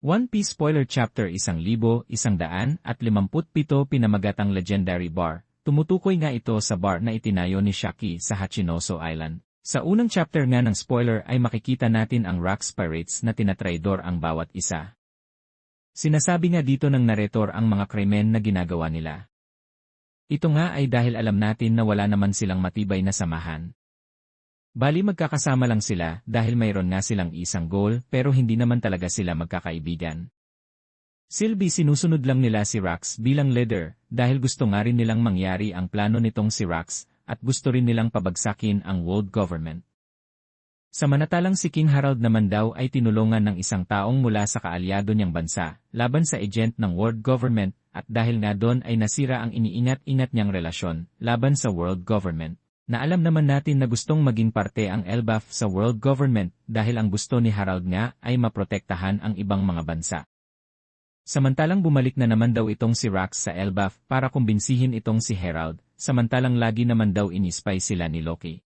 One Piece Spoiler Chapter 1157 pinamagatang Legendary Bar. Tumutukoy nga ito sa bar na itinayo ni Shaki sa Hachinoso Island. Sa unang chapter nga ng spoiler ay makikita natin ang Rocks Pirates na tinatraidor ang bawat isa. Sinasabi nga dito ng narrator ang mga krimen na ginagawa nila. Ito nga ay dahil alam natin na wala naman silang matibay na samahan. Bali magkakasama lang sila dahil mayroon nga silang isang goal pero hindi naman talaga sila magkakaibigan. Silbi sinusunod lang nila si Rocks bilang leader dahil gusto nga rin nilang mangyari ang plano nitong si Rocks at gusto rin nilang pabagsakin ang world government. Samantalang si King Harold naman daw ay tinulungan ng isang taong mula sa kaalyado niyang bansa laban sa agent ng world government at dahil nga doon ay nasira ang iniingat-ingat niyang relasyon laban sa world government. Na alam naman natin na gustong maging parte ang Elbaf sa world government dahil ang gusto ni Harold nga ay maprotektahan ang ibang mga bansa. Samantalang bumalik na naman daw itong si Rocks sa Elbaf para kumbinsihin itong si Harold, samantalang lagi naman daw inispy sila ni Loki.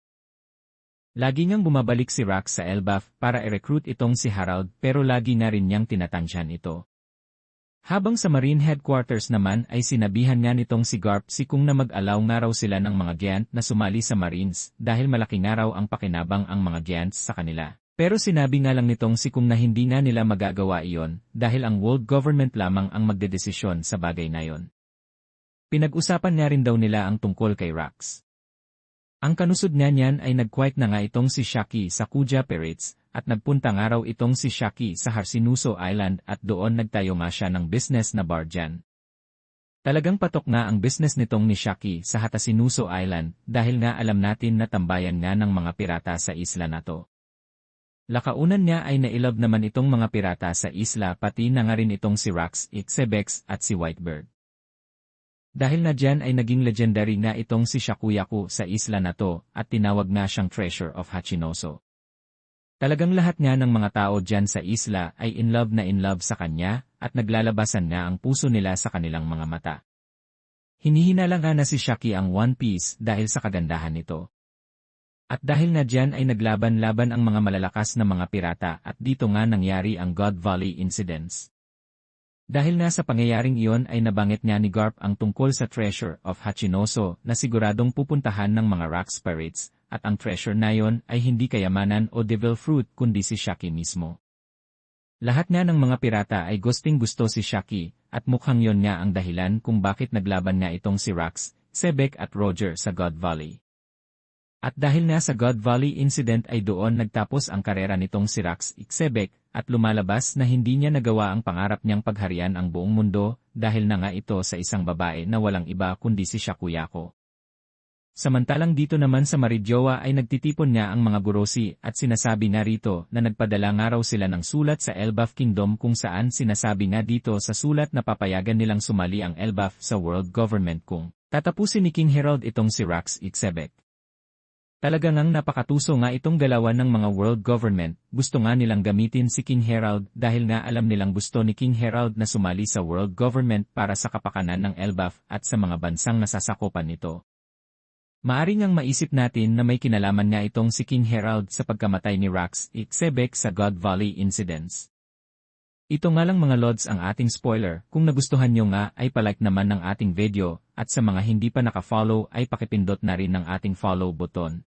Lagi ngang bumabalik si Rocks sa Elbaf para i-recruit itong si Harold pero lagi na rin niyang tinatansyan ito. Habang sa Marine Headquarters naman ay sinabihan nga nitong si Garp si Kung na mag-alaw nga raw sila ng mga Giant na sumali sa Marines dahil malaki nga raw ang pakinabang ang mga Giants sa kanila. Pero sinabi nga lang nitong si Kung na hindi nga nila magagawa iyon dahil ang world government lamang ang magdedesisyon sa bagay na yon. Pinag-usapan nga rin daw nila ang tungkol kay Rocks. Ang kanusod nga niyan ay nag-quiet na nga itong si Shaki sa Kuja Pirates at nagpunta nga raw itong si Shaki sa Hachinoso Island at doon nagtayo nga siya ng business na bar dyan. Talagang patok nga ang business nitong ni Shaki sa Hachinoso Island dahil nga alam natin na tambayan nga ng mga pirata sa isla na to. Lakaunan niya ay nailove naman itong mga pirata sa isla pati na nga rin itong si Rocks, Xebex at si Whitebird. Dahil na dyan ay naging legendary nga itong si Shakuyaku sa isla na to at tinawag nga siyang Treasure of Hachinoso. Talagang lahat nga ng mga tao dyan sa isla ay in love sa kanya at naglalabasan nga ang puso nila sa kanilang mga mata. Hinihina lang nga na si Shaki ang One Piece dahil sa kagandahan nito. At dahil na dyan ay naglaban-laban ang mga malalakas na mga pirata at dito nga nangyari ang God Valley Incidents. Dahil nga sa pangyayaring iyon ay nabanggit nga ni Garp ang tungkol sa Treasure of Hachinoso na siguradong pupuntahan ng mga Rocks Pirates at ang treasure na yon ay hindi kayamanan o devil fruit kundi si Shaki mismo. Lahat nga ng mga pirata ay gusting-gusto si Shaki at mukhang yon nga ang dahilan kung bakit naglaban nga itong si Rocks, Xebec at Roger sa God Valley. At dahil nga sa God Valley incident ay doon nagtapos ang karera nitong si Rocks, Xebec at lumalabas na hindi niya nagawa ang pangarap niyang pagharian ang buong mundo dahil na nga ito sa isang babae na walang iba kundi si Shakuyako. Samantalang dito naman sa Maridyowa ay nagtitipon nga ang mga burosi at sinasabi nga rito na nagpadala nga raw sila ng sulat sa Elbaf Kingdom kung saan sinasabi nga dito sa sulat na papayagan nilang sumali ang Elbaf sa world government kung tatapusin ni King Harold itong si Rocks, Xebec. Talaga ngang napakatuso nga itong galawan ng mga world government, gusto nga nilang gamitin si King Harold dahil nga alam nilang gusto ni King Harold na sumali sa world government para sa kapakanan ng Elbaf at sa mga bansang nasasakupan nito. Maari ngang maisip natin na may kinalaman nga itong si King Harold sa pagkamatay ni Rocks, Xebec sa God Valley Incidents. Ito nga lang mga lods ang ating spoiler, kung nagustuhan nyo nga ay palike naman ng ating video, at sa mga hindi pa nakafollow ay pakipindot na rin ng ating follow button.